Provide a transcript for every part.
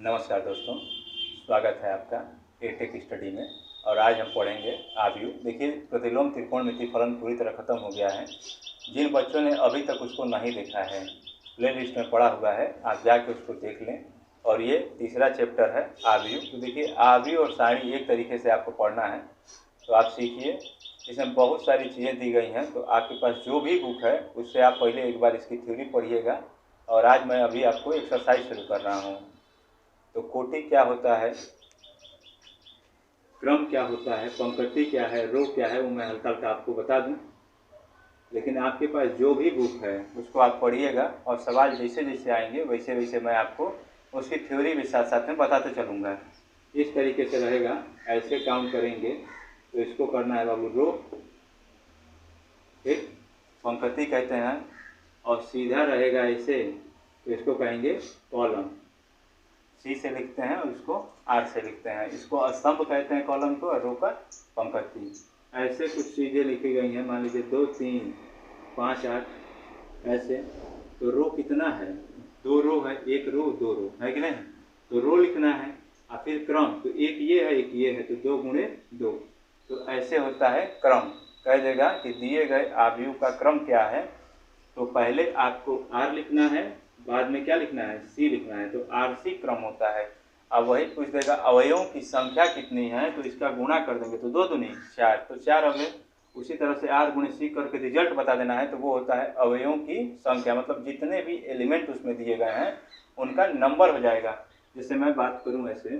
नमस्कार दोस्तों, स्वागत है आपका एटेक स्टडी में। और आज हम पढ़ेंगे आव्यूह। देखिए, प्रतिलोम त्रिकोणमिति फलन पूरी तरह खत्म हो गया है। जिन बच्चों ने अभी तक उसको नहीं देखा है, प्ले लिस्ट में पड़ा हुआ है, आप जाके उसको देख लें। और ये तीसरा चैप्टर है आव्यूह। तो देखिए, आव्यूह और सारणी एक तरीके से आपको पढ़ना है, तो आप सीखिए। इसमें बहुत सारी चीज़ें दी गई हैं, तो आपके पास जो भी बुक है उससे आप पहले एक बार इसकी थ्योरी पढ़िएगा। और आज मैं अभी आपको एक्सरसाइज शुरू कर रहा हूँ। तो कोटि क्या होता है, क्रम क्या होता है, पंक्ति क्या है, रो क्या है, वो मैं हल्का हल्का आपको बता दूं। लेकिन आपके पास जो भी बुक है उसको आप पढ़िएगा, और सवाल जैसे जैसे आएंगे वैसे वैसे मैं आपको उसकी थ्योरी भी साथ साथ में बताते चलूँगा। इस तरीके से रहेगा, ऐसे काउंट करेंगे। तो इसको करना है बाबू रो, ठीक, पंक्ति कहते हैं। और सीधा रहेगा ऐसे, तो इसको कहेंगे कॉलम। सी से लिखते हैं और इसको आर से लिखते हैं। इसको स्तंभ कहते हैं कॉलम को, और रो का पंक्ति। ऐसे कुछ चीज़ें लिखी गई हैं, मान लीजिए 2, 3, 5, 8 ऐसे। तो रो कितना है, 2 रो है, 1 रो 2 रो है कि नहीं। तो रो लिखना है, और फिर क्रम। तो एक ये है, एक ये है, तो 2 गुणे 2। तो ऐसे होता है क्रम। कह देगा कि दिए गए आव्यूह का क्रम क्या है। तो पहले आपको आर लिखना है, बाद में क्या लिखना है, सी लिखना है। तो आरसी क्रम होता है। अब वही पूछ देगा अवयवों की संख्या कितनी है, तो इसका गुणा कर देंगे, तो 2 दूनी 4, तो 4 हो गए। उसी तरह से आर गुणे सी करके रिजल्ट बता देना है, तो वो होता है अवयवों की संख्या, मतलब जितने भी एलिमेंट उसमें दिए गए हैं उनका नंबर हो जाएगा। जैसे मैं बात करूँ ऐसे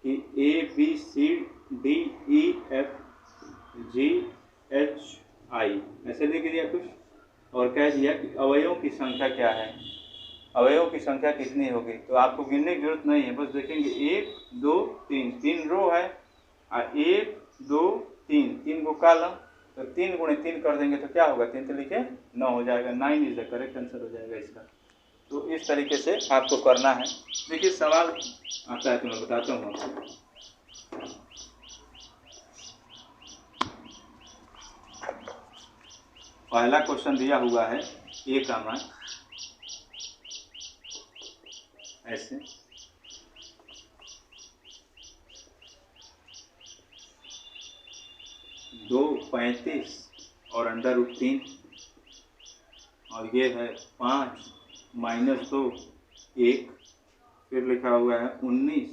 कि ABCDEFGHI ऐसे लिख दिया कुछ, और कह दिया कि अवयवों की संख्या क्या है, अवयवों की संख्या कितनी होगी। तो आपको गिनने की जरूरत नहीं है, बस देखेंगे 1, 2, 3, 3 रो है, और 1, 2, 3, 3 को कॉलम। तो 3 गुणे 3 कर देंगे तो क्या होगा, 3 तो लिखे 9 हो जाएगा। 9 इज द करेक्ट आंसर हो जाएगा इसका। तो इस तरीके से आपको करना है। देखिए, सवाल आता है तो मैं बताता हूँ आपको। पहला क्वेश्चन दिया हुआ है ए का मान ऐसे, 2 35 और √3, और ये है 5 -2 1। फिर लिखा हुआ है 19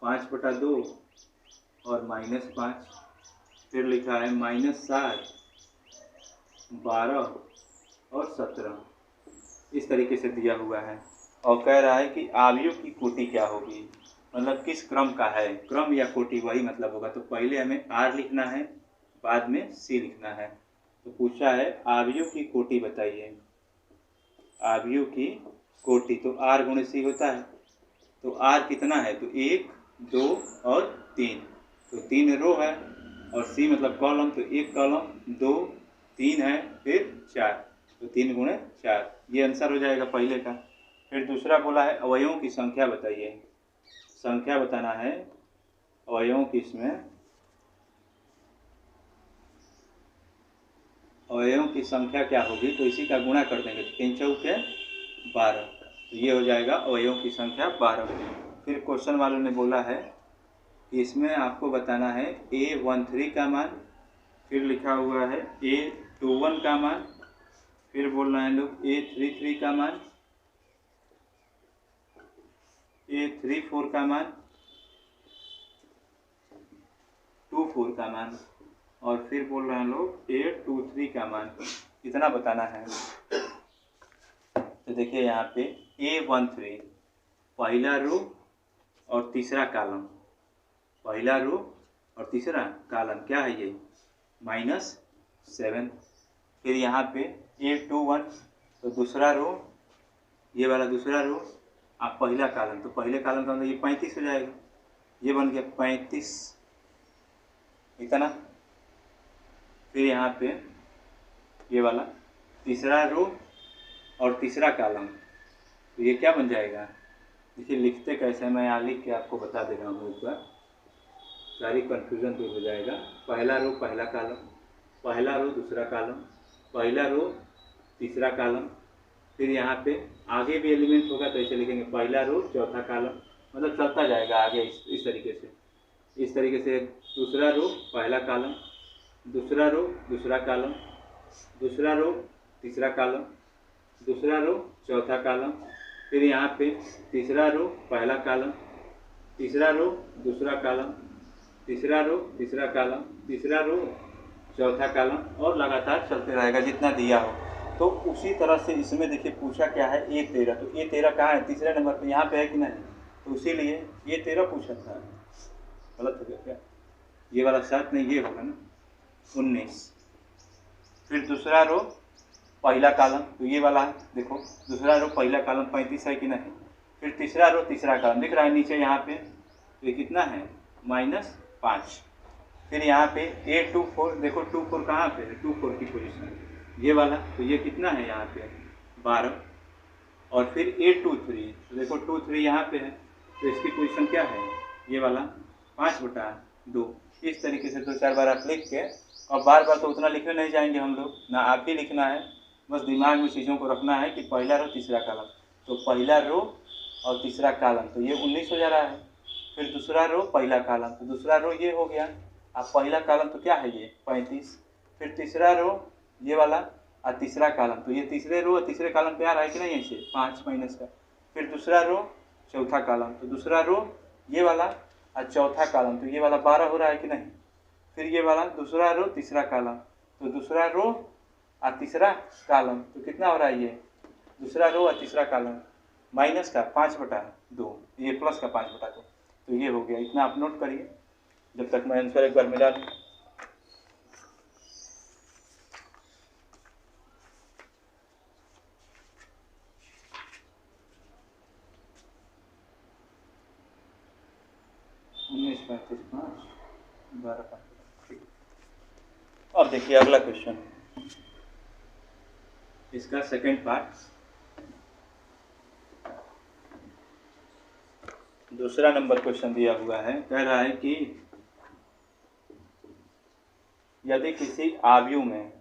5/2 और -5। फिर लिखा है -7 12 और 17। इस तरीके से दिया हुआ है। और कह रहा है कि आव्यूह की कोटि क्या होगी, मतलब किस क्रम का है, क्रम या कोटि वही मतलब होगा। तो पहले हमें आर लिखना है, बाद में सी लिखना है। तो पूछा है आव्यूह की कोटि बताइए, आव्यूह की कोटि। तो आर गुणे सी होता है। तो आर कितना है, तो 1, 2 और 3। तो 3 रो है, और सी मतलब कॉलम। तो 1 कॉलम, 2, 3 है, फिर 4। तो 3 गुणे 4, ये आंसर हो जाएगा पहले का। फिर दूसरा बोला है अवयवों की संख्या बताइए, संख्या बताना है अवयवों की। इसमें अवयवों की संख्या क्या होगी, तो इसी का गुणा कर देंगे, 3 चौके 12। तो ये हो जाएगा अवयवों की संख्या 12। फिर क्वेश्चन वालों ने बोला है कि इसमें आपको बताना है A13 का मान, फिर लिखा हुआ है A21 का मान, फिर बोल रहे हैं लोग A33 का मान, A34 का मान, 24 का मान, और फिर बोल रहे हैं लोग A23 का मान। कितना बताना है। तो देखिए यहाँ पे A13 पहला रो और तीसरा कॉलम, पहला रो और तीसरा कॉलम क्या है ये, -7। फिर यहाँ पे A21 तो दूसरा रो, ये वाला दूसरा रो, आप पहला कॉलम। तो पहले कॉलम का मतलब ये 35 हो जाएगा, ये बन गया 35, इतना। फिर यहाँ पे ये वाला तीसरा रो और तीसरा कॉलम, तो ये क्या बन जाएगा। देखिए लिखते कैसे, मैं यहाँ लिख के आपको बता दे रहा हूँ एक बार, सारी कन्फ्यूजन दूर हो जाएगा। पहला रो पहला कॉलम, पहला रो दूसरा कॉलम, पहला रो तीसरा कॉलम। फिर यहाँ पे आगे भी एलिमेंट होगा तो ऐसे लिखेंगे पहला रो चौथा कॉलम, मतलब चलता जाएगा आगे इस तरीके से दूसरा रो पहला कॉलम, दूसरा रो दूसरा कॉलम, दूसरा रो तीसरा कॉलम, दूसरा रो चौथा कॉलम, फिर यहाँ पे तीसरा रो पहला कॉलम, तीसरा रो दूसरा कॉलम, तीसरा रो तीसरा कॉलम, तीसरा रो चौथा कॉलम, और लगातार चलते रहेगा जितना दिया हो। तो उसी तरह से इसमें देखिए पूछा क्या है A13, तो A13 कहाँ है? तीसरे नंबर पे यहाँ पे है कि नहीं? तो इसीलिए A13 पूछा था। गलत हो गया क्या? ये वाला 7 नहीं, ये होगा ना 19। फिर दूसरा रो पहला कॉलम, तो ये वाला है, देखो दूसरा रो पहला कॉलम 35 है कि नहीं? फिर तीसरा रो तीसरा कॉलम दिख रहा है नीचे यहाँ पे, तो ये कितना है? -5। फिर यहाँ पे A24, देखो 24 कहाँ पे है? 24 की पोजीशन ये वाला, तो ये कितना है यहाँ पे? 12। और फिर A23, तो देखो 23 यहाँ पे है, तो इसकी पोजीशन क्या है? ये वाला 5/2। इस तरीके से 2-4 बार आप लिख के, और बार बार तो उतना लिखने नहीं जाएंगे हम लोग ना, आप ही लिखना है, बस दिमाग में चीज़ों को रखना है कि पहला रो तीसरा कॉलम, तो पहला रो और तीसरा कॉलम, तो ये 19 हो जा रहा है। फिर दूसरा रो पहला कॉलम, तो दूसरा रो ये हो गया, अब पहला कॉलम तो क्या है? ये 35। फिर तीसरा रो ये वाला और तीसरा कॉलम, तो ये तीसरे रो और तीसरे कॉलम पे आ रहा है कि नहीं? ऐसे 5 माइनस का। फिर दूसरा रो चौथा कॉलम, तो दूसरा रो ये वाला और चौथा कॉलम, तो ये वाला 12 हो रहा है कि नहीं? फिर ये वाला दूसरा रो तीसरा कॉलम, तो दूसरा रो और तीसरा कॉलम, तो कितना हो रहा है? ये दूसरा रो और तीसरा कॉलम माइनस का 5/2, ये प्लस का 5/2, तो ये हो गया। इतना आप नोट करिए जब तक मैं आंसर एक बार मिला लूँ। अब देखिए अगला क्वेश्चन, इसका सेकंड पार्ट, दूसरा नंबर क्वेश्चन दिया हुआ है। कह रहा है कि यदि किसी आव्यूह में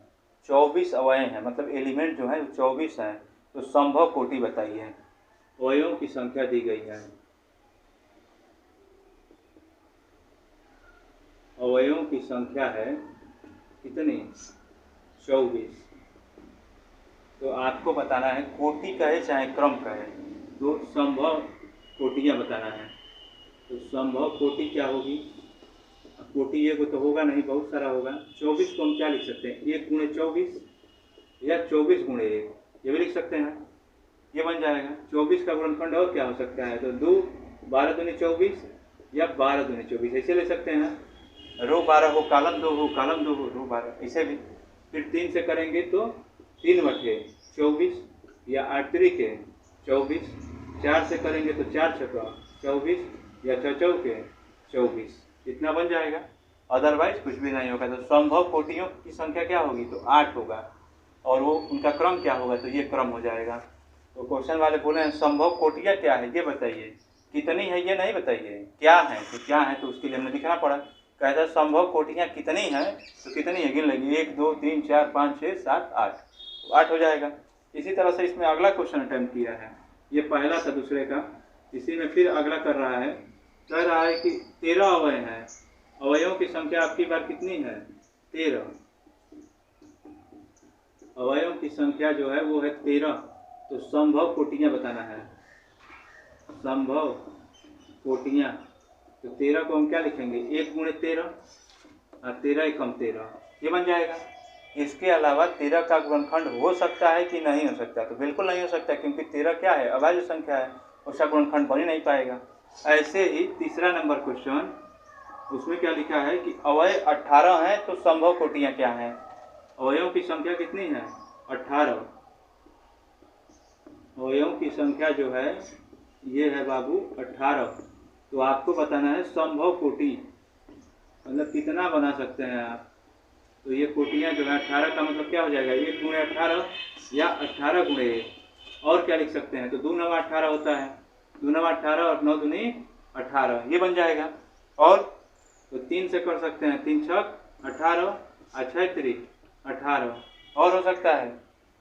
24 अवयव हैं, मतलब एलिमेंट जो है 24 हैं, तो संभव कोटि बताइए। अवयवों की संख्या दी गई है, अवयवों की संख्या है कितनी? 24। तो आपको बताना है, कोटि कहे चाहे क्रम कहे, तो संभव कोटियाँ बताना है। तो संभव कोटि क्या होगी? कोटि ये तो होगा नहीं, बहुत सारा होगा। 24 को हम क्या लिख सकते हैं? 1 × 24 या 24 × 1, ये भी लिख सकते हैं, ये बन जाएगा। 24 का गुणनखंड और क्या हो सकता है? तो 2 12 दूनी 24 या 12 दूनी 24, ऐसे ले सकते हैं। रो 12 हो, कॉलम 2 हो, कॉलम 2 हो, रो 12, ऐसे भी। फिर 3 से करेंगे तो 3/24 या 8 के 24, 4 से करेंगे तो 4 छक्का 24 या 6 चौके 24, इतना बन जाएगा। अदरवाइज कुछ भी नहीं होगा। तो संभव कोटियों की संख्या क्या होगी? तो 8 होगा, और वो उनका क्रम क्या होगा? तो ये क्रम हो जाएगा। तो क्वेश्चन वाले बोले हैं संभव कोटियाँ क्या है ये बताइए, कितनी है ये नहीं बताइए, क्या है? तो क्या है, तो उसके लिए हमें लिखना पड़ा। कहता है संभव कोटियाँ कितनी हैं, तो कितनी है गिन लेंगे, 1 2 3 4 5 6 7 8, तो 8 हो जाएगा। इसी तरह से इसमें अगला क्वेश्चन अटेम्प्ट किया है, ये पहला था दूसरे का, इसी में फिर अगला कर रहा है। कह रहा है कि 13 अवयव हैं, अवयवों की संख्या आपकी बार कितनी है? 13। अवयवों की संख्या जो है वो है 13, तो संभव कोटियाँ बताना है, संभव कोटियाँ। तो 13 को हम क्या लिखेंगे? 1 × 13 और 13 × 13, ये बन जाएगा। इसके अलावा 13 का गुणनखंड हो सकता है कि नहीं हो सकता? तो बिल्कुल नहीं हो सकता, क्योंकि 13 क्या है? अभाज्य संख्या है, उसका गुणनखंड बन ही नहीं पाएगा। ऐसे ही तीसरा नंबर क्वेश्चन, उसमें क्या लिखा है कि अवयव 18 हैं, तो संभव कोटियाँ क्या हैं? अवयवों की संख्या कितनी है? 18। अवयवों की संख्या जो है ये है बाबू 18, तो आपको बताना है संभव कोटि, मतलब कितना बना सकते हैं आप। तो ये कोटियाँ जो है 18 का मतलब क्या हो जाएगा? 1 × 18 या 18 × 1, और क्या लिख सकते हैं? तो 2 × 9 = 18 होता है, 2 × 9 = 18 और 9 दूनी 18, ये बन जाएगा। और तो 3 से कर सकते हैं, 3 छक 18 और 6 त्रिक 18, और हो सकता है?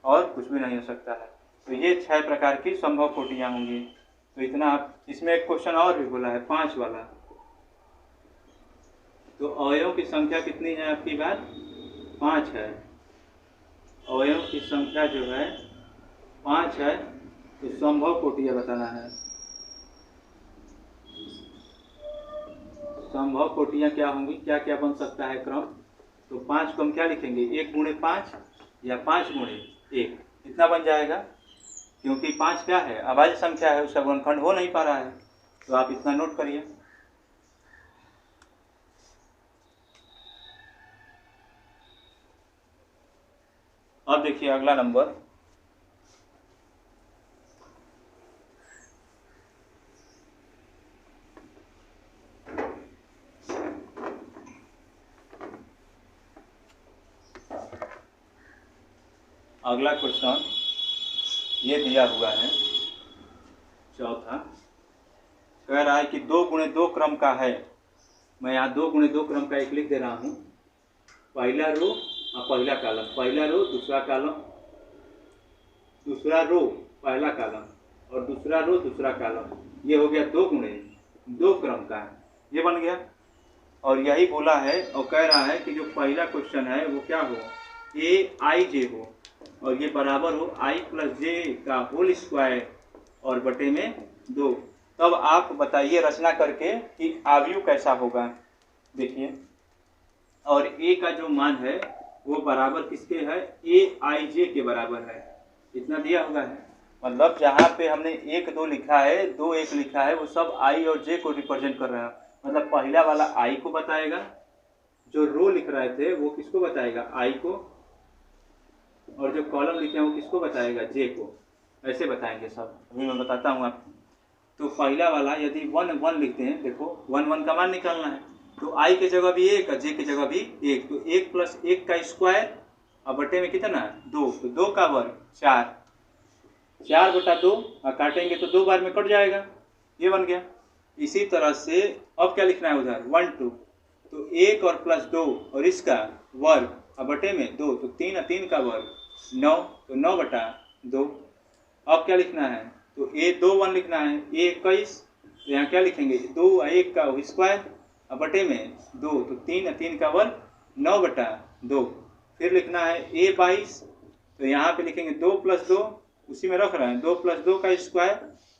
और कुछ भी नहीं हो सकता है। तो ये 6 प्रकार की संभव कोटियाँ होंगी। तो इतना आप इसमें एक क्वेश्चन और भी बोला है 5 वाला। तो अवयवों की संख्या कितनी है आपकी बात 5 है। अवयवों की संख्या जो है 5 है। तो संभव कोटियाँ बताना है। संभव कोटियाँ क्या होंगी, क्या क्या बन सकता है क्रम। तो 5 को हम क्या लिखेंगे 1 गुणे 5 या 5 गुणे 1 इतना बन जाएगा। क्योंकि 5 क्या है अभाज्य संख्या है, उसका गुणनखंड हो नहीं पा रहा है। तो आप इतना नोट करिए। अब देखिए अगला नंबर, अगला क्वेश्चन ये दिया हुआ है चौथा। कह रहा है कि 2 गुणे 2 क्रम का है। मैं यहाँ 2 गुणे 2 क्रम का एक लिख दे रहा हूँ। पहला रो और पहला कॉलम, पहला रो दूसरा कॉलम, दूसरा रो पहला कॉलम और दूसरा रो दूसरा कॉलम। ये हो गया 2 गुणे 2 क्रम का, ये बन गया। और यही बोला है और कह रहा है कि जो पहला क्वेश्चन है वो क्या हो AIJ हो और ये बराबर हो I + J का होल स्क्वायर और बटे में 2। तब आप बताइए रचना करके कि आव्यूह कैसा होगा। देखिए और A का जो मान है वो बराबर किसके है AIJ के बराबर है। इतना दिया हुआ है। मतलब जहाँ पे हमने 1 2 लिखा है 2 1 लिखा है वो सब I और J को रिप्रेजेंट कर रहा है। मतलब पहला वाला I को बताएगा, जो रो लिख रहे थे वो किसको बताएगा I को, और जो कॉलम लिखे हैं वो किसको बताएगा J को। ऐसे बताएंगे सब, अभी मैं बताता हूँ आपको। तो पहला वाला यदि 1 1 लिखते हैं, देखो 1 1 का मान निकालना है। तो I की जगह भी 1 और J की जगह भी 1। तो 1 + 1 का स्क्वायर और बटे में कितना 2। तो 2 का वर्ग 4, 4 बटा 2 और काटेंगे तो 2 बार में कट जाएगा, ये बन गया। इसी तरह से अब क्या लिखना है उधर 1 2। तो 1 और +2 और इसका वर्ग और बटे में 2। तो 3 और 3 का वर्ग 9। तो 9 बटा 2। अब क्या लिखना है तो 2 1 लिखना है 21। तो यहाँ क्या लिखेंगे 2 और 1 का स्क्वायर और बटे में 2। तो 3 और 3 का वर्ग 9 बटा 2। फिर लिखना है 22। तो यहाँ पे लिखेंगे 2 + 2 उसी में रख रहे हैं 2 + 2 का स्क्वायर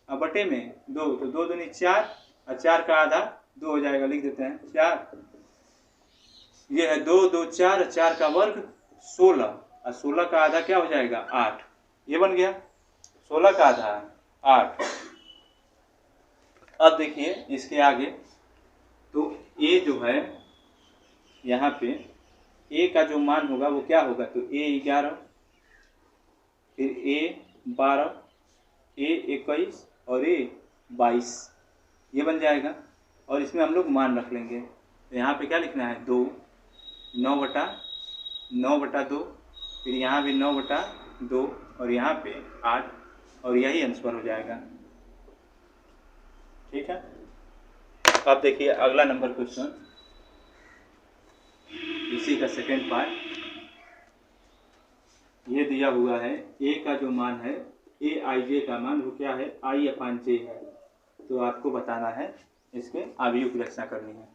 और बटे में 2। तो 2 दूनी 4 और 4 का आधा 2 हो जाएगा, लिख देते हैं 4। ये है 2 2 4 और 4 का वर्ग 16 और 16 का आधा क्या हो जाएगा 8। ये बन गया 16 का आधा 8। अब देखिए इसके आगे तो A जो है यहाँ पे A का जो मान होगा वो क्या होगा तो A 11, फिर A 12, A 21 और A 22, ये बन जाएगा। और इसमें हम लोग मान रख लेंगे। तो यहाँ पे क्या लिखना है 2 9 बटा 2, फिर यहाँ भी 9 बटा 2 और यहाँ पे 8 और यही आंसर हो जाएगा। ठीक है। अब देखिए अगला नंबर क्वेश्चन, इसी का सेकेंड पार्ट। ये दिया हुआ है A का जो मान है AIJ का मान वो क्या है I/J है। तो आपको बताना है इसके आव्यूह की रचना करनी है।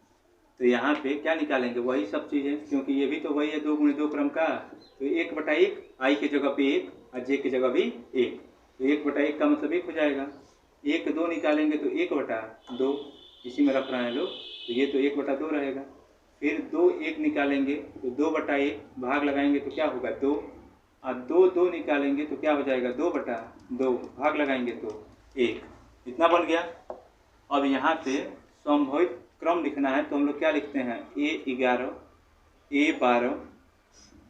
तो यहाँ पे क्या निकालेंगे वही सब चीज़ें, क्योंकि ये भी तो वही है 2 गुणे 2 क्रम का। तो 1 बटा 1 I की जगह पे 1 और J की जगह भी 1। तो 1 बटा 1 का मतलब 1 हो जाएगा। 1 2 निकालेंगे तो 1 बटा 2 इसी में रख रहे हैं लोग। तो ये तो 1 बटा 2 रहेगा। फिर 2 1 निकालेंगे तो 2 बटा 1 भाग लगाएंगे तो क्या होगा 2 और 2 2 निकालेंगे तो क्या हो जाएगा 2 बटा 2 भाग लगाएंगे तो 1। इतना बन गया। अब यहाँ पे संभावित क्रम लिखना है तो हम लोग क्या लिखते हैं A11 A12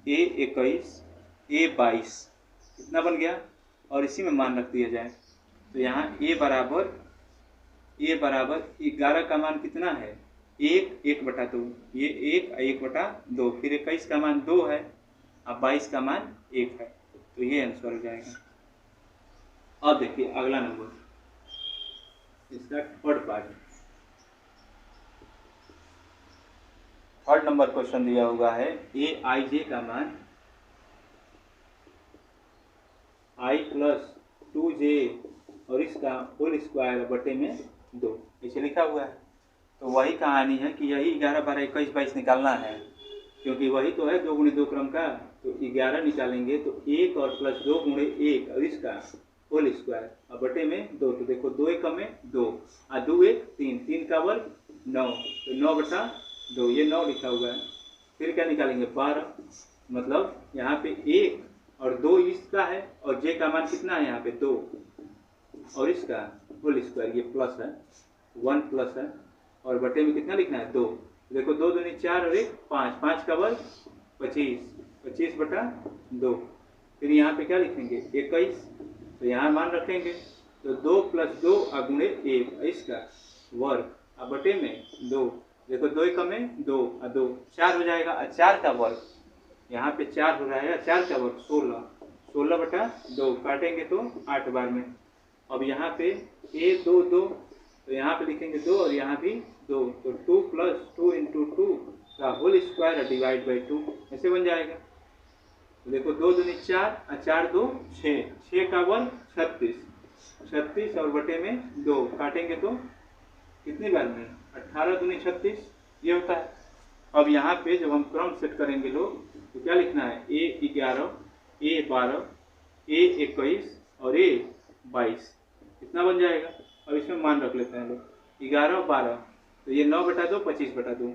A21 A22, इतना बन गया और इसी में मान रख दिया जाए। तो यहाँ A बराबर 11 का मान कितना है 1 बटा 2, ये 1 बटा 2, फिर 21 का मान 2 है और 22 का मान 1 है। तो ये आंसर हो जाएगा। अब देखिए अगला नंबर, इसका third part. Third number question दिया हुआ है AIJ का मान I + 2J और इसका होल स्क्वायर बटे में 2, ऐसे लिखा हुआ है। तो वही कहानी है कि यही 11, 12, 21, 22 निकालना है, क्योंकि वही तो है 2 गुणे 2 क्रम का। तो 11 निकालेंगे तो 1 और प्लस 2 गुणे 1 और इसका होल स्क्वायर और बटे में 2। तो देखो 2 एक कम में 2 और 2 एक 3, 3 का वर्ग 9, तो 9 बटा 2, ये 9 लिखा हुआ है। फिर क्या निकालेंगे 12, मतलब यहाँ पे 1 और 2 इसका है और जे का मान कितना है यहाँ पे 2 और इसका होल स्क्वायर, ये प्लस है 1 प्लस है और बटे में कितना लिखना है 2। देखो 2 दूनी 4 और 1 5, 5 का वर्ग 25, 25 बटा 2। फिर यहाँ पे क्या लिखेंगे 21, तो यहाँ मान रखेंगे तो 2 प्लस 2 गुणे 1 इसका वर्ग और बटे में 2। देखो 2 कम में 2 और 2 4 हो जाएगा और 4 का वर्ग, यहाँ पे 4 हो रहा है, 4 का वर्ग 16, 16 बटा 2 काटेंगे तो 8 बार में। अब यहाँ पे a 2 2, तो यहाँ पे लिखेंगे 2 और यहाँ भी 2, तो 2 प्लस 2 इंटू 2 का होल स्क्वायर डिवाइड बाई 2, ऐसे बन जाएगा। तो देखो 2 दूनी 4 और 4 2 6, 6 का वर्ग 36, 36 और बटे में 2 काटेंगे तो कितनी बार में 18 दूनी 36, ये होता है। अब यहाँ पे जब हम क्रम सेट करेंगे लोग तो क्या लिखना है a 11, a 12, a 21 और a 22, कितना बन जाएगा। अब इसमें मान रख लेते हैं लोग 11 12, तो ये 9 बटा 2 25 बटा 2,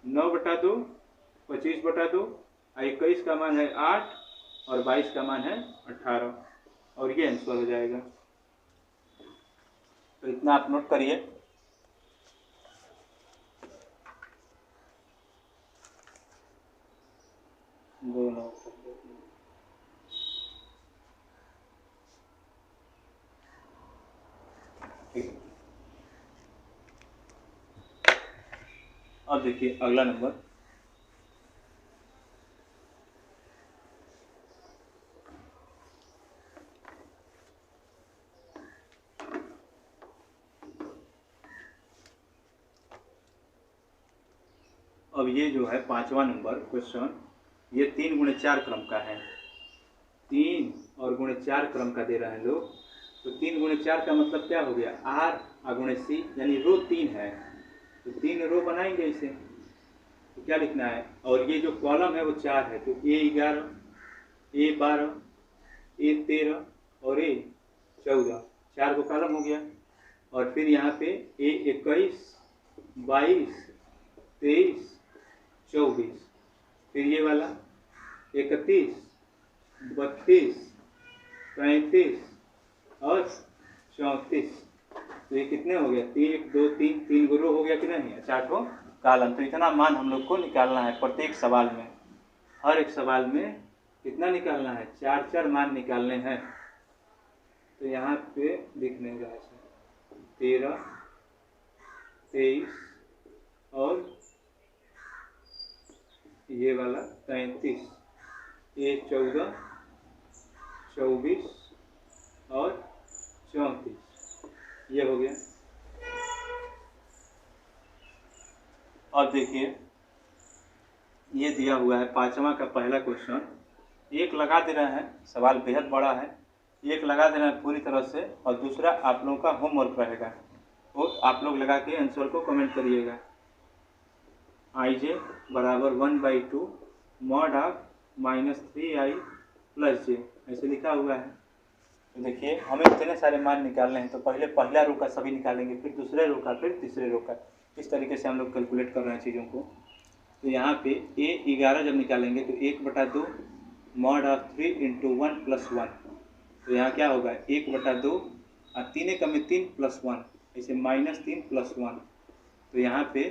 9 बटा 2 25 बटा 2, 21 का मान है 8 और 22 का मान है 18 और ये आंसर हो जाएगा। तो इतना आप नोट करिए। दोनों ठीक। अब देखिए अगला नंबर, अब ये जो है 5वां नंबर क्वेश्चन, ये 3 गुणे 4 क्रम का है, 3 और गुणे 4 क्रम का दे रहे हैं लोग। तो 3 गुणे 4 का मतलब क्या हो गया R गुणे C, यानी रो 3 है, तो 3 रो बनाएंगे इसे। तो क्या लिखना है, और ये जो कॉलम है वो 4 है, तो A 11, A 12, A 13 और A 14, 4 को कॉलम हो गया। और फिर यहाँ पे A 21, 22, 23, 24, फिर ये वाला 31, 32, 35 और 34, तो ये कितने हो गया 1 2 3, 3 गो रो हो गया कि नहीं, 4 को कॉलम। तो इतना मान हम लोग को निकालना है प्रत्येक सवाल में, हर एक सवाल में कितना निकालना है 4 4 मान निकालने हैं। तो यहाँ पे लिखने का 13, 23 और ये वाला 33, ये 14, 24 और 34, ये हो गया। अब देखिए ये दिया हुआ है 5वां का पहला क्वेश्चन, एक लगा दे रहे हैं, सवाल बेहद बड़ा है, एक लगा देना है पूरी तरह से और दूसरा आप लोगों का होमवर्क रहेगा, तो आप लोग लगा के आंसर को कमेंट करिएगा। IJ बराबर 1/2 मॉड ऑफ -3i + j, ऐसे लिखा हुआ है। तो देखिए हमें इतने सारे मान निकालने हैं, तो पहले पहला रो का सभी निकालेंगे, फिर दूसरे रो का, फिर तीसरे रो का, इस तरीके से हम लोग कैलकुलेट कर रहे हैं चीज़ों को। तो यहाँ पे A 11 जब निकालेंगे तो 1/2 मॉड ऑफ 3 × 1 + 1, तो यहाँ क्या होगा 1/2 और 3 का में 3 + 1, ऐसे -3 + 1, तो यहाँ पे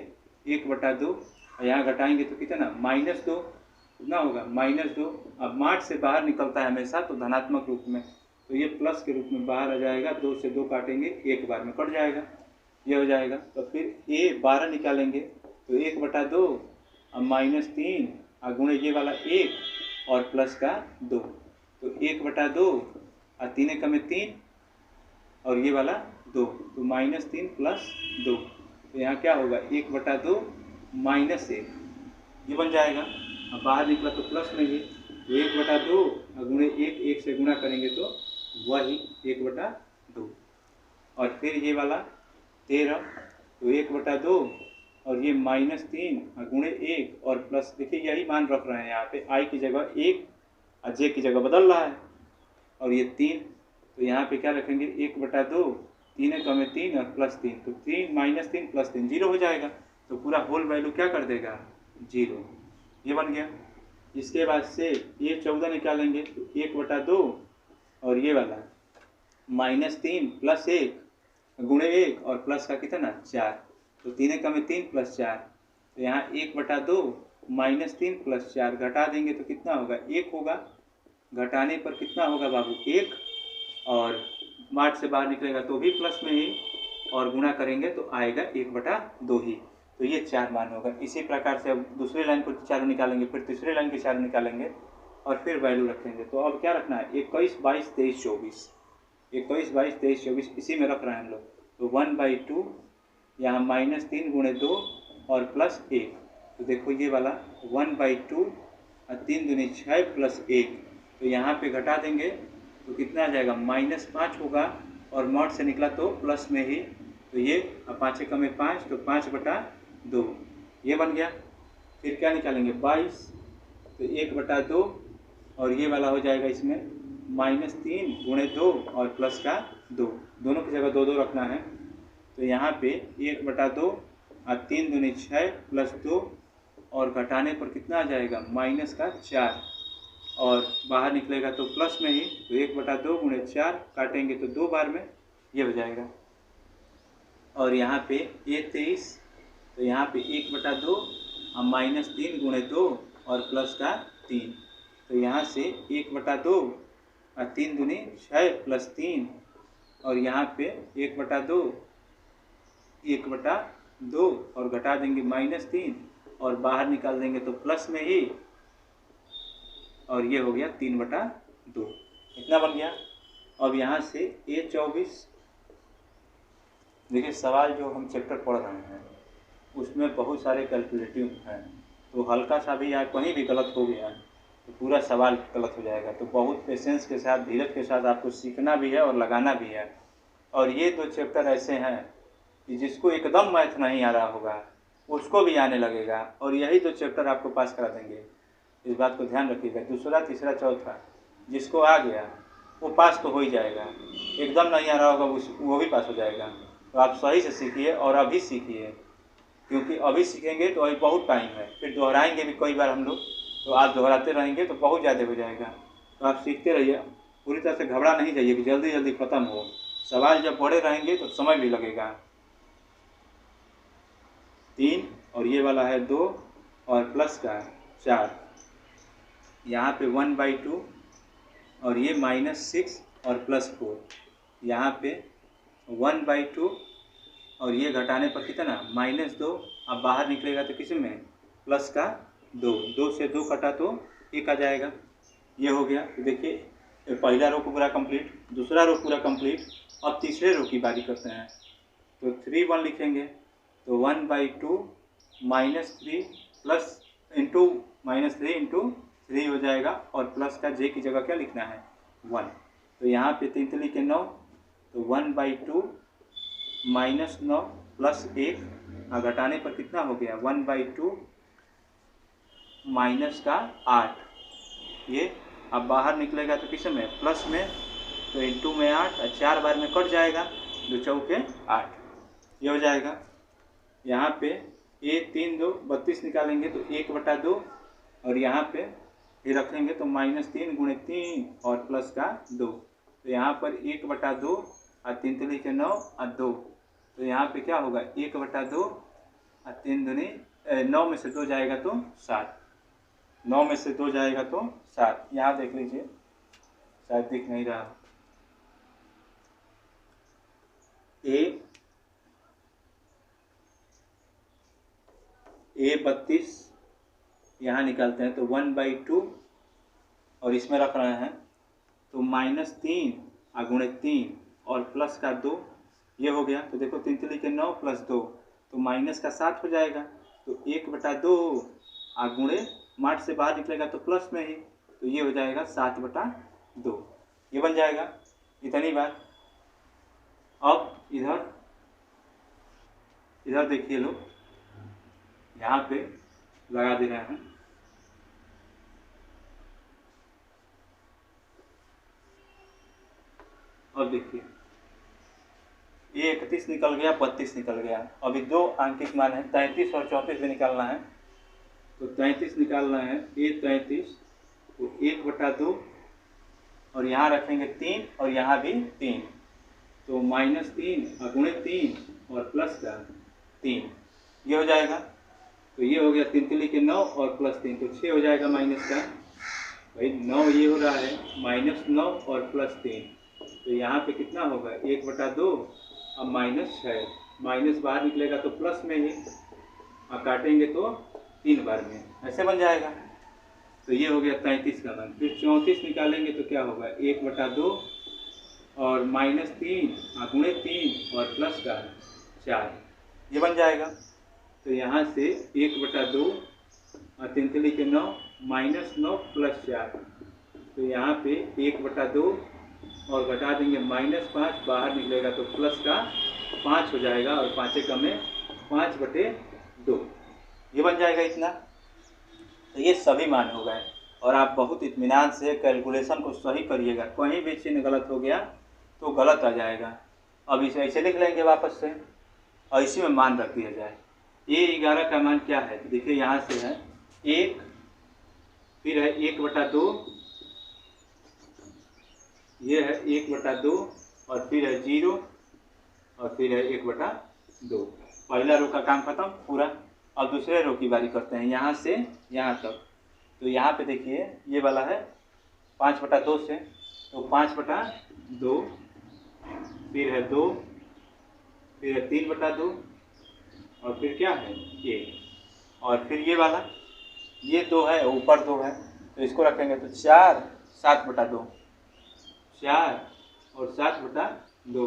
1/2 और यहाँ घटाएंगे तो कितना -2, कितना होगा -2। अब मार्च से बाहर निकलता है हमेशा तो धनात्मक रूप में, तो ये प्लस के रूप में बाहर आ जाएगा, 2 से 2 काटेंगे, एक बार में कट जाएगा, ये हो जाएगा। तो फिर A 12 निकालेंगे तो 1/2 और -3 और गुणे ये वाला 1 और प्लस का 2, तो 1/2 और 3 का में 3 और ये वाला 2, तो -3 + 2, तो यहाँ क्या होगा 1/2 -1, ये बन जाएगा। अब बाहर निकला तो प्लस में ही, तो 1/2 और गुणे 1 से गुणा करेंगे तो वही 1/2। और फिर ये वाला 13, तो 1/2 और ये -3 गुणे 1 और प्लस, देखिए यही मान रख रहे हैं यहाँ पे, आई की जगह 1 और जे की जगह बदल रहा है, और ये 3, तो यहाँ पे क्या रखेंगे 1/2, 3 है तो हमें 3 और +3, तो 3 -3 +3 0 हो जाएगा, तो पूरा होल वैल्यू क्या कर देगा 0, ये बन गया। इसके बाद से ये 14 निकालेंगे तो 1/2 और ये वाला -3 + 1 गुणे 1 और प्लस का कितना 4, तो 3 का में 3 + 4, तो यहाँ 1/2 -3 + 4 घटा देंगे तो कितना होगा 1 होगा, घटाने पर कितना होगा बाबू 1, और मार्ट से बाहर निकलेगा तो भी प्लस में ही, और गुणा करेंगे तो आएगा 1/2 ही, तो ये 4 मान होगा। इसी प्रकार से अब दूसरी लाइन को चारों निकालेंगे, फिर तीसरी लाइन के चारों निकालेंगे और फिर वैल्यू रखेंगे। तो अब क्या रखना है 21, 22, 23, 24, 21, 22, 23, 24 इसी में रख रहे हैं हम लोग। तो 1/2 यहाँ -3 गुणे 2 और +1, तो देखो ये वाला 1/2 और 3 दूनी 6 + 1, तो यहाँ पे घटा देंगे तो कितना आ जाएगा -5 होगा, और मॉड से निकला तो प्लस में ही, तो ये 5 कम 5 तो 5/2 ये बन गया। फिर क्या निकालेंगे 22, तो 1/2 और ये वाला हो जाएगा इसमें -3 गुणे 2 और प्लस का 2, दोनों की जगह 2 2 रखना है, तो यहाँ पे 1/2 और 3 दूनी 6 + 2 और घटाने पर कितना आ जाएगा -4, और बाहर निकलेगा तो प्लस में ही, तो 1/2 गुणे 4 काटेंगे तो 2 बार में ये हो जाएगा। और यहाँ पे ये 23, तो यहाँ पे 1/2 और -3 गुणे 2 और प्लस का 3, तो यहाँ से 1/2 और 3 दूनी 6 + 3, और यहाँ पे 1/2 और घटा देंगे -3 और बाहर निकाल देंगे तो प्लस में ही, और ये हो गया 3/2, इतना बन गया। अब यहाँ से ये 24, देखिए सवाल जो हम चैप्टर पढ़ रहे हैं उसमें बहुत सारे कैलकुलेटिव हैं, तो हल्का सा भी या कहीं भी गलत हो गया तो पूरा सवाल गलत हो जाएगा, तो बहुत पेशेंस के साथ धीरज के साथ आपको सीखना भी है और लगाना भी है। और ये 2 चैप्टर ऐसे हैं कि जिसको एकदम मैथ नहीं आ रहा होगा उसको भी आने लगेगा, और यही 2 चैप्टर आपको पास करा देंगे, इस बात को ध्यान रखिएगा। दूसरा, तीसरा, चौथा जिसको आ गया वो पास तो हो ही जाएगा, एकदम नहीं आ रहा होगा वो भी पास हो जाएगा। तो आप सही से सीखिए और अभी सीखिए, क्योंकि अभी सीखेंगे तो अभी बहुत टाइम है, फिर दोहराएंगे भी कई बार हम लोग, तो आप दोहराते रहेंगे तो बहुत ज़्यादा हो जाएगा। तो आप सीखते रहिए, पूरी तरह से घबरा नहीं जाइए कि जल्दी जल्दी ख़त्म हो, सवाल जब पढ़े रहेंगे तो समय भी लगेगा। 3 और ये वाला है 2 और प्लस का 4, यहाँ पे 1/2 और ये -6 और +4, यहाँ पे 1/2 और ये घटाने पर कितना -2, अब बाहर निकलेगा तो किसी में प्लस का 2, 2 से 2 कटा तो 1 आ जाएगा, ये हो गया। तो देखिए पहला रो पूरा कंप्लीट, दूसरा रो पूरा कंप्लीट, अब तीसरे रो की बारी करते हैं। तो 3 1 लिखेंगे तो 1/2 -3 प्लस इंटू -3 3 हो जाएगा, और प्लस का जे की जगह क्या लिखना है 1, तो यहाँ पे 3 3 के 9, तो 1/2 -9 प्लस 1, घटाने पर कितना हो गया 1/2 माइनस का 8, ये अब बाहर निकलेगा तो किस में प्लस में, तो इंटू में 8 और 4 बार में कट जाएगा, 2 चौके 8, ये हो जाएगा। यहाँ पे ये 3 2 32 निकालेंगे तो 1/2 और यहाँ पे ये रखेंगे तो -3 गुणे 3 और प्लस का 2, तो यहाँ पर 1/2 और 3 3 के 9 और 2, तो यहाँ पे क्या होगा 1/2 और 3 दूनी 9 में से 2 जाएगा तो 7, 9 में से 2 जाएगा तो 7, यहाँ देख लीजिए शायद दिख नहीं रहा। ए 32 यहाँ निकालते हैं तो 1/2 और इसमें रख रहे हैं तो -3 और गुणे 3 और प्लस का 2, ये हो गया। तो देखो 3 3 के 9 प्लस 2 तो माइनस का 7 हो जाएगा, तो 1/2 और गुणे मार्ट से बाहर निकलेगा तो प्लस में ही, तो ये हो जाएगा 7/2, ये बन जाएगा। इतनी बात। अब इधर देखिए लोग, यहाँ पे लगा दे रहे हैं। अब देखिए ये 31 निकल गया, 32 निकल गया। अभी दो आंकिक मान है, 33 और 34 भी निकालना है। तो 33 निकालना है, ये 33 तो 1/2 और यहाँ रखेंगे 3 और यहाँ भी 3, तो -3 गुणे 3 और प्लस का 3, ये हो जाएगा। तो ये हो गया 3 3 के 9 और +3 तो 6 हो जाएगा माइनस का। भाई 9 ये हो रहा है -9 और +3, तो यहाँ पे कितना होगा 1/2। अब -6, माइनस बाहर निकलेगा तो प्लस में ही, और काटेंगे तो 3 बार में, ऐसे बन जाएगा। तो ये हो गया 33 का मान। फिर 34 निकालेंगे तो क्या होगा 1/2 और -3 गुणे 3 और प्लस का 4, ये बन जाएगा। तो यहाँ से 1/2 और 3 3 के 9 -9 + 4, तो यहाँ पे 1/2 और घटा देंगे -5, बाहर निकलेगा तो प्लस का 5 हो जाएगा और 5 का में 5/2, ये बन जाएगा इतना। तो ये सभी मान हो गए और आप बहुत इत्मीनान से कैलकुलेशन को सही करिएगा। कहीं भी चिन्ह गलत हो गया तो गलत आ जाएगा। अब इसे ऐसे लिख लेंगे वापस से और इसी में मान रख दिया जाए। ये 11 का मान क्या है देखिए, यहाँ से है 1, फिर है 1/2, ये है 1/2 और फिर है 0 और फिर है 1/2। पहला रो का काम खत्म पूरा। अब दूसरे रो की बारी करते हैं, यहाँ से यहाँ तक। तो यहाँ पे देखिए ये वाला है 5/2 से, तो 5/2, फिर है 2, फिर है 3/2 और फिर क्या है 1, और फिर ये वाला ये 2 है, ऊपर 2 है, तो इसको रखेंगे तो 4 7/2, 4 और 7/2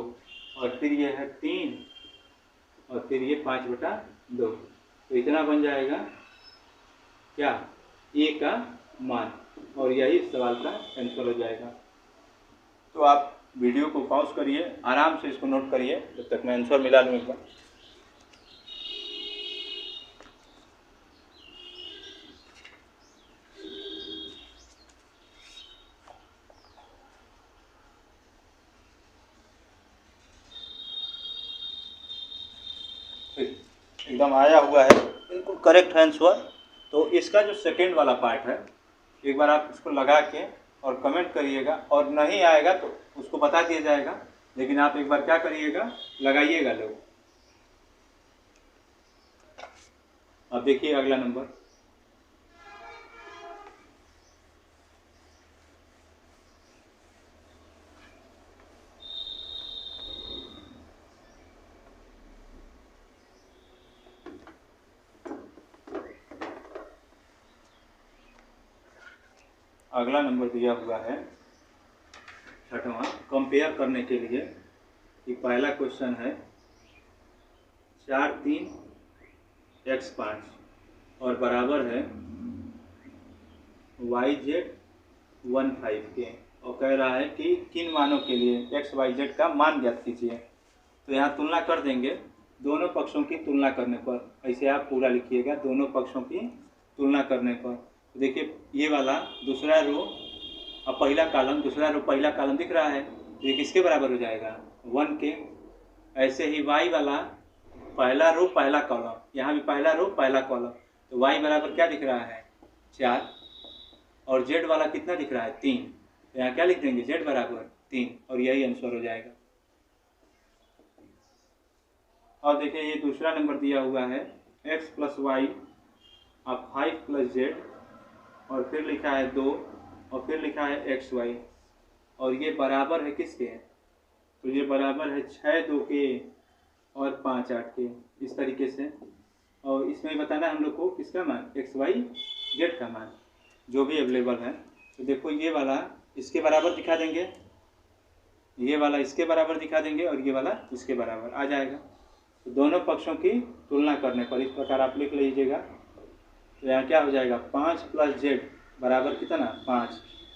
और फिर ये है 3 और फिर ये 5/2, तो इतना बन जाएगा क्या ए का मान, और यही सवाल का आंसर हो जाएगा। तो आप वीडियो को पॉज करिए, आराम से इसको नोट करिए जब तक मैं आंसर मिला लूँगा। एकदम आया हुआ है, बिल्कुल करेक्ट आंसर। तो इसका जो सेकेंड वाला पार्ट है, एक बार आप इसको लगा के और कमेंट करिएगा, और नहीं आएगा तो उसको बता दिया जाएगा, लेकिन आप एक बार क्या करिएगा लगाइएगा लोग। अब देखिए अगला नंबर, अगला नंबर दिया हुआ है 6वां, कंपेयर करने के लिए। कि पहला क्वेश्चन है 4 3 x 5 और बराबर है yz 15 के, और कह रहा है कि किन मानों के लिए x y z का मान ज्ञात कीजिए। तो यहाँ तुलना कर देंगे, दोनों पक्षों की तुलना करने पर, ऐसे आप पूरा लिखिएगा, दोनों पक्षों की तुलना करने पर। तो देखिए ये वाला दूसरा रो और पहला कॉलम, दूसरा रो पहला कॉलम दिख रहा है, तो ये किसके बराबर हो जाएगा 1 के। ऐसे ही y वाला पहला रो पहला कॉलम, यहाँ भी पहला रो पहला कॉलम, तो y बराबर क्या दिख रहा है 4, और z वाला कितना दिख रहा है 3, तो यहाँ क्या लिख देंगे z बराबर 3, और यही आंसर हो जाएगा। और देखिए ये दूसरा नंबर दिया हुआ है x + y अब 5 + z, और फिर लिखा है 2, और फिर लिखा है xy, और ये बराबर है किसके, तो ये बराबर है 6 2 के और 5 8 के, इस तरीके से। और इसमें बताना है हम लोग को किसका मान x y z का मान जो भी अवेलेबल है। तो देखो ये वाला इसके बराबर दिखा देंगे, ये वाला इसके बराबर दिखा देंगे, और ये वाला इसके बराबर आ जाएगा। तो दोनों पक्षों की तुलना करने पर इस प्रकार आप लिख लीजिएगा। तो यहाँ क्या हो जाएगा 5 + z बराबर कितना 5,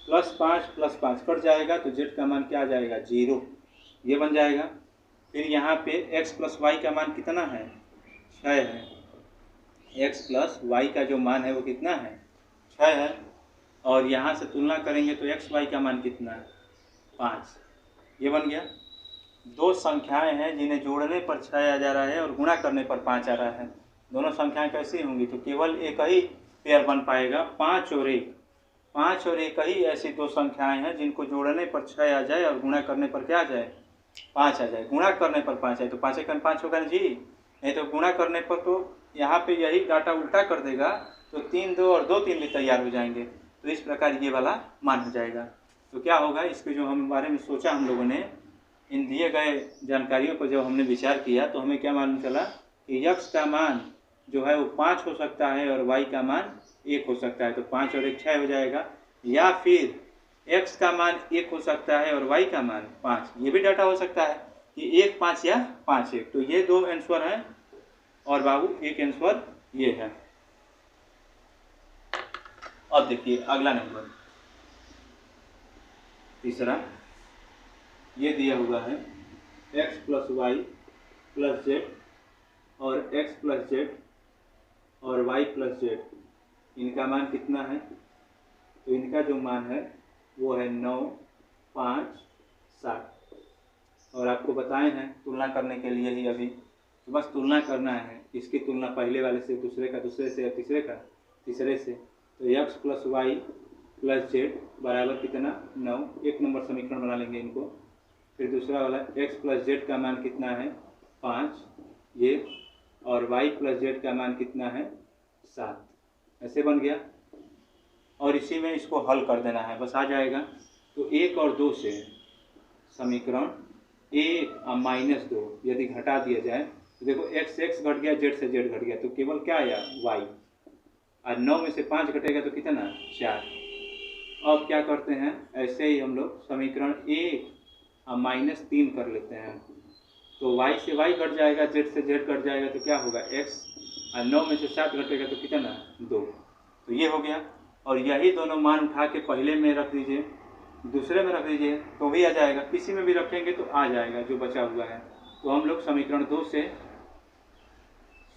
+5 + 5 कट जाएगा, तो z का मान क्या आ जाएगा 0, ये बन जाएगा। फिर यहाँ पे x प्लस वाई का मान कितना है, 6 है। x प्लस वाई का जो मान है वो कितना है, 6 है। और यहाँ से तुलना करेंगे तो x वाई का मान कितना है, 5। ये बन गया। दो संख्याएं हैं जिन्हें जोड़ने पर 6 आ जा रहा है और गुणा करने पर 5 आ रहा है। दोनों संख्याएं कैसी होंगी, तो केवल एक ही पेयर बन पाएगा, 5 और 1। 5 और 1 ही ऐसी दो संख्याएं हैं जिनको जोड़ने पर 6 आ जाए और गुणा करने पर क्या आ जाए, 5 आ जाए। गुणा करने पर 5 आए तो 5 एकम 5 होगा ना जी, नहीं तो गुणा करने पर तो यहाँ पे यही डाटा उल्टा कर देगा तो 3 2 और 2 3 भी तैयार हो जाएंगे। तो इस प्रकार ये वाला मान हो जाएगा। तो क्या होगा, इसके जो हम बारे में सोचा हम लोगों ने, इन दिए गए जानकारियों पर जब हमने विचार किया तो हमें क्या मालूम चला कि x का मान जो है वो 5 हो सकता है और y का मान 1 हो सकता है। तो 5 और 1 6 हो जाएगा। या फिर x का मान 1 हो सकता है और y का मान 5, ये भी डाटा हो सकता है कि 1 5 या 5 1। तो ये दो आंसर हैं और बाबू एक आंसर ये है। अब देखिए अगला नंबर, तीसरा, ये दिया हुआ है x plus Y plus Z और x प्लस जेड और y प्लस जेड, इनका मान कितना है। तो इनका जो मान है वो है 9 5 7। और आपको बताए हैं तुलना करने के लिए ही अभी, तो बस तुलना करना है। इसकी तुलना पहले वाले से, दूसरे का दूसरे से, तीसरे का तीसरे से। तो x plus Y plus Z बराबर कितना, 9। एक नंबर समीकरण बना लेंगे इनको। फिर दूसरा वाला x प्लस जेड का मान कितना है, 5 ये, और y प्लस जेड का मान कितना है, 7। ऐसे बन गया। और इसी में इसको हल कर देना है, बस आ जाएगा। तो 1 और 2 से समीकरण 1 और -2 यदि घटा दिया जाए तो देखो x घट गया, z से z घट गया, तो केवल क्या आया, y। और 9 में से 5 घटेगा तो कितना, 4। अब क्या करते हैं, ऐसे ही हम लोग समीकरण 1 और -3 कर लेते हैं। तो y से y घट जाएगा, z से z घट जाएगा, तो क्या होगा, x। और 9 में से 7 घटेगा तो कितना, 2। तो ये हो गया। और यही दोनों मान उठा के पहले में रख दीजिए, दूसरे में रख दीजिए तो भी आ जाएगा। किसी में भी रखेंगे तो आ जाएगा जो बचा हुआ है। तो हम लोग समीकरण 2 से,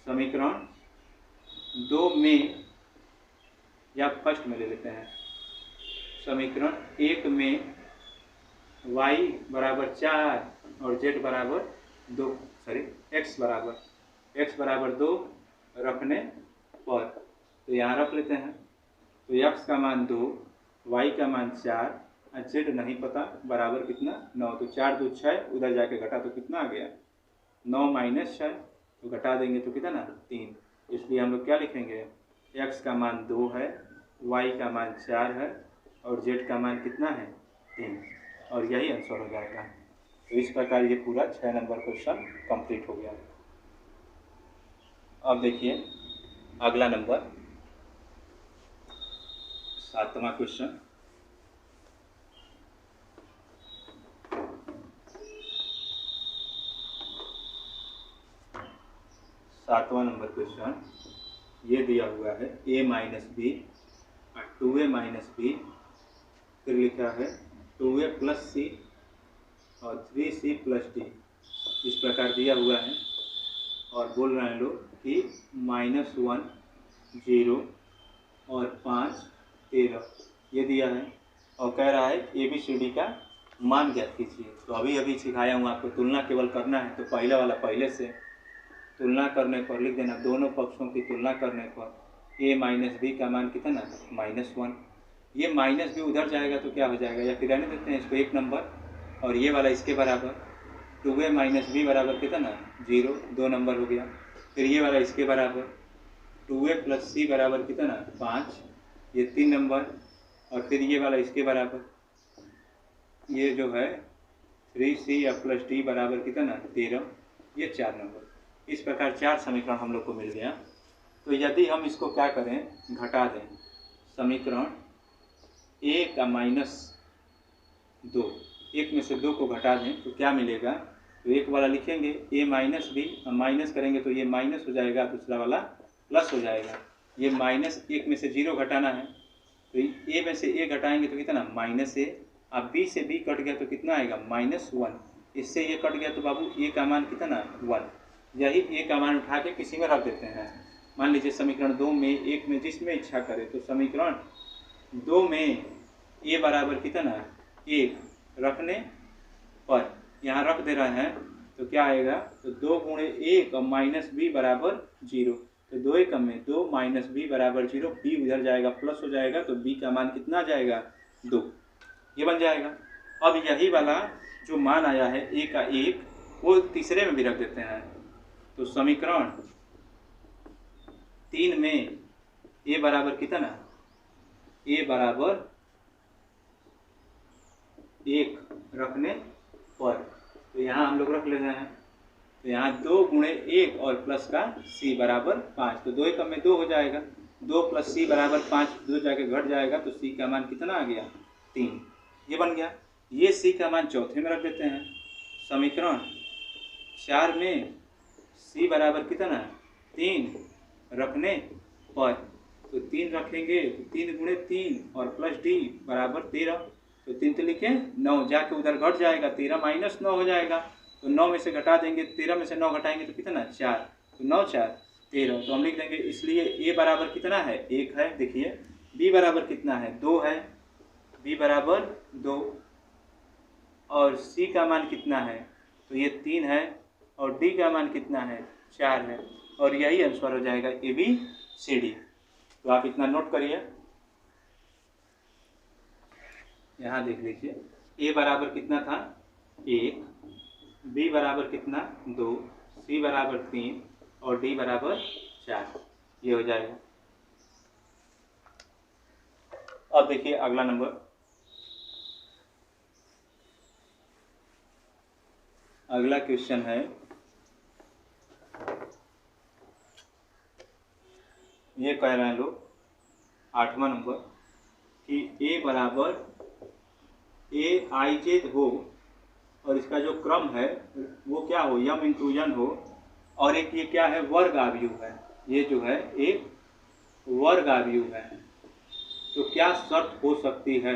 समीकरण 2 में या फर्स्ट में ले लेते हैं। समीकरण 1 में y बराबर 4 और z बराबर 2, x बराबर 2 रखने पर, तो यहाँ रख लेते हैं। तो x का मान 2, y का मान 4 और z नहीं पता, बराबर कितना, 9। तो 4 2 6, उधर जाके घटा तो कितना आ गया, 9 - 6, तो घटा देंगे तो कितना, 3। इसलिए हम लोग क्या लिखेंगे, x का मान 2 है, y का मान 4 है और z का मान कितना है, 3। और यही आंसर हो जाएगा। तो इस प्रकार ये पूरा 6 नंबर क्वेश्चन कंप्लीट हो गया। अब देखिए अगला नंबर 7वां क्वेश्चन। सातवां नंबर क्वेश्चन ये दिया हुआ है a माइनस बी और 2a माइनस बी, फिर लिखा है 2a प्लस सी और 3c प्लस डी। इस प्रकार दिया हुआ है और बोल रहे हैं लोग कि -1 0 और 5 13 ये दिया है और कह रहा है ABCD का मान ज्ञात कीजिए। तो अभी सिखाया हूँ आपको, तुलना केवल करना है। तो पहले वाला पहले से, तुलना करने पर लिख देना, दोनों पक्षों की तुलना करने पर a माइनस बी का मान कितना, -1। ये माइनस भी उधर जाएगा तो क्या हो जाएगा, या फिर रहने देते हैं इसको 1 नंबर, और ये वाला इसके बराबर 2a माइनस बी बराबर कितना, 0, 2 नंबर हो गया। फिर ये वाला इसके बराबर 2a प्लस सी बराबर कितना, 5, ये 3 नंबर। और फिर ये वाला इसके बराबर, ये जो है 3c प्लस डी बराबर कितना, 13, ये 4 नंबर। इस प्रकार 4 समीकरण हम लोग को मिल गया। तो यदि हम इसको क्या करें, घटा दें, समीकरण 1 का -2, 1 में से 2 को घटा दें तो क्या मिलेगा। तो एक वाला लिखेंगे a माइनस बी, माइनस करेंगे तो ये माइनस हो जाएगा, दूसरा वाला प्लस हो जाएगा। ये -1 में से 0 घटाना है, तो a में से a घटाएंगे तो कितना, -a। अब b से b कट गया तो कितना आएगा, -1। इससे ये कट गया तो बाबू ए का मान कितना 1। यही ए का मान उठा के किसी में रख देते हैं। मान लीजिए समीकरण 2 में 1 में जिसमें इच्छा करे, तो समीकरण 2 में ए बराबर कितना 1 रखने पर यहाँ रख दे रहे हैं तो क्या आएगा, तो 2 गुणे 1 और माइनस बी बराबर 0। तो 2 1 में 2 माइनस बी बराबर 0, बी उधर जाएगा प्लस हो जाएगा, तो बी का मान कितना आ जाएगा 2, ये बन जाएगा। अब यही वाला जो मान आया है ए का 1 वो तीसरे में भी रख देते हैं। तो समीकरण 3 में ए बराबर कितना, ए बराबर 1 रखने पर, तो यहाँ हम लोग रख ले रहे हैं। तो यहाँ 2 गुणे 1 और प्लस का सी बराबर 5, तो 2 1 में 2 हो जाएगा, 2 प्लस सी बराबर 5, 2 जाके घट जाएगा, तो सी का मान कितना आ गया 3, ये बन गया। ये सी का मान चौथे में रख देते हैं। समीकरण 4 में सी बराबर कितना 3 रखने पर, तो 3 रखेंगे तो 3 गुणे 3 और प्लस डी बराबर 13, तो 3 तो लिखे 9, जाके उधर घट जाएगा, 13 माइनस 9 हो जाएगा, तो 9 में से घटा देंगे, 13 में से 9 घटाएंगे तो कितना 4, तो 9 4 13, तो हम लिख देंगे। इसलिए ए बराबर कितना है 1 है, देखिए बी बराबर कितना है 2 है, बी बराबर 2, और सी का मान कितना है, तो ये 3 है, और डी का मान कितना है 4 है, और यही आंसर हो जाएगा ए बी सी डी। तो आप इतना नोट करिए, यहाँ देख लीजिए ए बराबर कितना था 1, बी बराबर कितना 2, सी बराबर 3 और डी बराबर 4, ये हो जाएगा। अब देखिए अगला नंबर, अगला क्वेश्चन है, ये कह रहे हैं लोग 8वां नंबर कि ए बराबर ए आई जेड हो और इसका जो क्रम है वो क्या हो यम इंटू एन हो, और एक ये क्या है वर्ग आव्यूह है, ये जो है एक वर्ग आव्यूह है, तो क्या शर्त हो सकती है,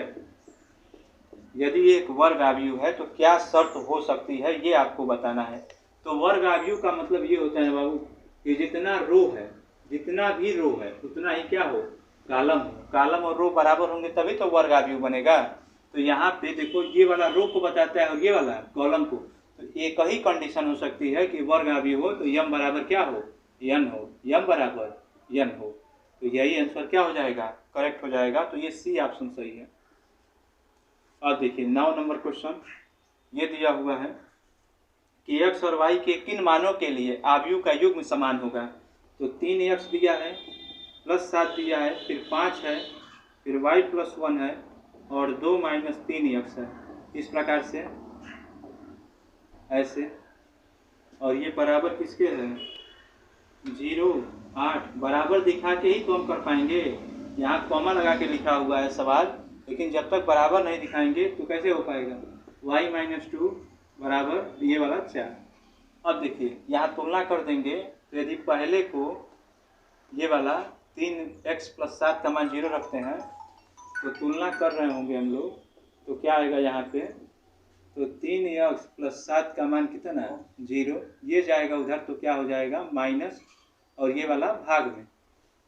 यदि ये एक वर्ग आव्यूह है तो क्या शर्त हो सकती है ये आपको बताना है। तो वर्ग आव्यूह का मतलब ये होता है बाबू कि जितना रो है, जितना भी रो है उतना ही क्या हो कॉलम हो, कॉलम और रो बराबर होंगे तभी तो वर्ग आव्यूह बनेगा। तो यहाँ पे देखो ये वाला रो को बताता है और ये वाला कॉलम को, तो एक ही कंडीशन हो सकती है कि वर्ग आव्यूह हो तो यम बराबर क्या हो एन हो, यम बराबर एन हो, तो यही आंसर क्या हो जाएगा करेक्ट हो जाएगा। तो ये सी ऑप्शन सही है। अब देखिए 9 नंबर क्वेश्चन ये दिया हुआ है कि x और y के किन मानों के लिए आव्यूह का युग्म समान होगा। तो 3x दिया है, प्लस 7 दिया है, फिर 5 है, फिर y प्लस 1 है और 2 माइनस 3x है, इस प्रकार से ऐसे, और ये बराबर किसके है 0 8 बराबर दिखा के ही तो हम कर पाएंगे। यहाँ कॉमा लगा के लिखा हुआ है सवाल, लेकिन जब तक बराबर नहीं दिखाएंगे तो कैसे हो पाएगा। y माइनस 2 बराबर ये वाला 4। अब देखिए यहाँ तुलना कर देंगे, तो यदि पहले को ये वाला 3x प्लस 7 का मान 0 रखते हैं तो तुलना कर रहे होंगे हम लोग, तो क्या आएगा यहाँ पे, तो 3x प्लस 7 का मान कितना 0, ये जाएगा उधर तो क्या हो जाएगा माइनस, और ये वाला भाग में,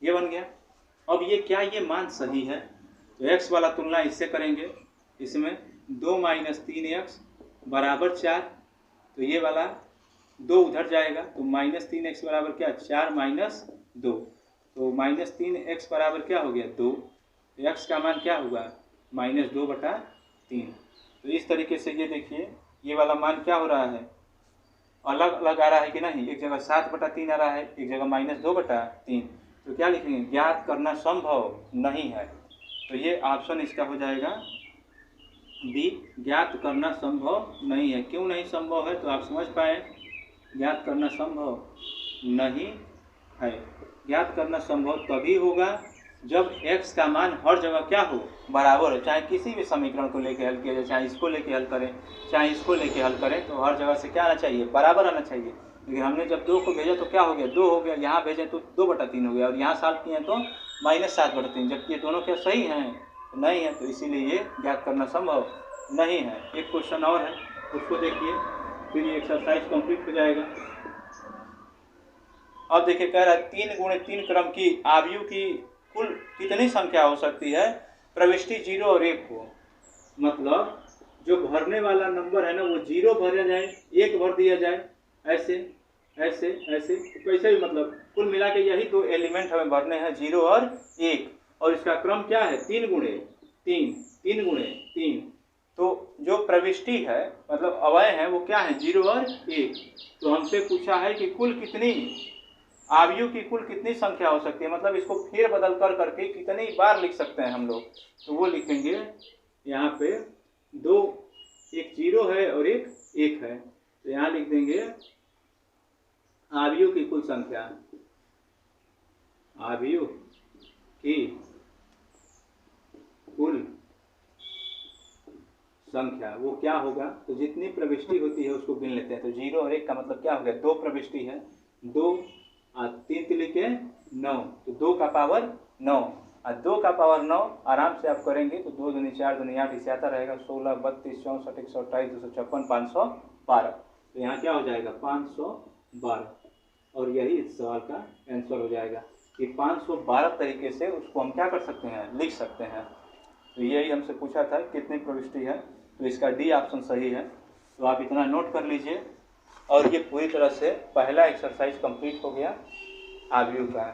ये बन गया। अब ये क्या ये मान सही है, तो x वाला तुलना इससे करेंगे, इसमें 2 माइनस 3x बराबर 4, तो ये वाला 2 उधर जाएगा तो माइनस 3x बराबर क्या 4 माइनस 2, तो माइनस 3x बराबर क्या हो गया 2, तो x का मान क्या होगा माइनस 2/3। तो इस तरीके से ये देखिए ये वाला मान क्या हो रहा है अलग अलग आ रहा है कि नहीं, एक जगह 7/3 आ रहा है, एक जगह माइनस 2/3, तो क्या लिखेंगे ज्ञात करना संभव नहीं है, तो ये ऑप्शन इसका हो जाएगा बी, ज्ञात करना संभव नहीं है। क्यों नहीं संभव है, तो आप समझ पाए, ज्ञात करना संभव नहीं है। ज्ञात करना संभव तभी होगा जब x का मान हर जगह क्या हो बराबर हो, चाहे किसी भी समीकरण को लेके हल किया जाए, चाहे इसको लेके हल करें चाहे इसको लेके हल करें, तो हर जगह से क्या आना चाहिए बराबर आना चाहिए। लेकिन हमने जब 2 को भेजा तो क्या हो गया 2 हो गया, यहाँ भेजे तो 2/3 हो गया, और यहाँ सॉल्व किए तो माइनस 7/3, जबकि ये दोनों क्या सही हैं तो नहीं है, तो इसीलिए ये ज्ञात करना संभव नहीं है। एक क्वेश्चन और है उसको देखिए, फिर ये एक्सरसाइज कंप्लीट हो जाएगा। अब देखिए कह रहा है 3 गुणे 3 क्रम की आयु की कुल कितनी संख्या हो सकती है प्रविष्टि 0 और 1 को। मतलब जो भरने वाला नंबर है ना वो 0 भरा जाए, 1 भर दिया जाए, ऐसे ऐसे ऐसे कैसे भी, मतलब कुल मिला के यही 2 एलिमेंट हमें भरने हैं 0 और 1, और इसका क्रम क्या है 3 गुणे 3, 3 गुणे 3। तो जो प्रविष्टि है मतलब अवयव है वो क्या है 0 और 1। तो हमसे पूछा है कि कुल कितनी आयु की कुल कितनी संख्या हो सकती है, मतलब इसको फेर बदल कर करके कितनी बार लिख सकते हैं हम लोग। तो वो लिखेंगे यहाँ पे 2, एक 0 है और एक 1 है, तो यहाँ लिख देंगे आयु की कुल संख्या, आयु की कुल संख्या वो क्या होगा। तो जितनी प्रविष्टि होती है उसको गिन लेते हैं। तो 0 और 1 का मतलब क्या हो गया, 2 प्रविष्टि है, 2 और 3 तिली के 9, तो 2 का पावर 9 और 2 का पावर 9 आराम से आप करेंगे तो 2 दूनी 4 दूनी 8 इसे आता रहेगा 16, 32, 64, 128, 256, 512। तो यहाँ क्या हो जाएगा 512, और यही इस सवाल का आंसर हो जाएगा कि 512 तरीके से उसको हम क्या कर सकते हैं लिख सकते हैं। तो यही हमसे पूछा था कितनी प्रविष्टि है, तो इसका डी ऑप्शन सही है। तो आप इतना नोट कर लीजिए। और ये पूरी तरह से पहला एक्सरसाइज कंप्लीट हो गया आयु का।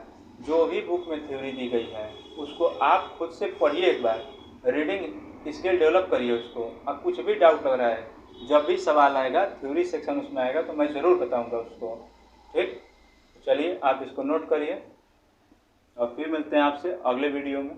जो भी बुक में थ्योरी दी गई है उसको आप खुद से पढ़िए, एक बार रीडिंग स्किल डेवलप करिए उसको। अब कुछ भी डाउट लग रहा है जब भी सवाल आएगा थ्योरी सेक्शन उसमें आएगा तो मैं ज़रूर बताऊंगा उसको, ठीक। चलिए आप इसको नोट करिए और फिर मिलते हैं आपसे अगले वीडियो में।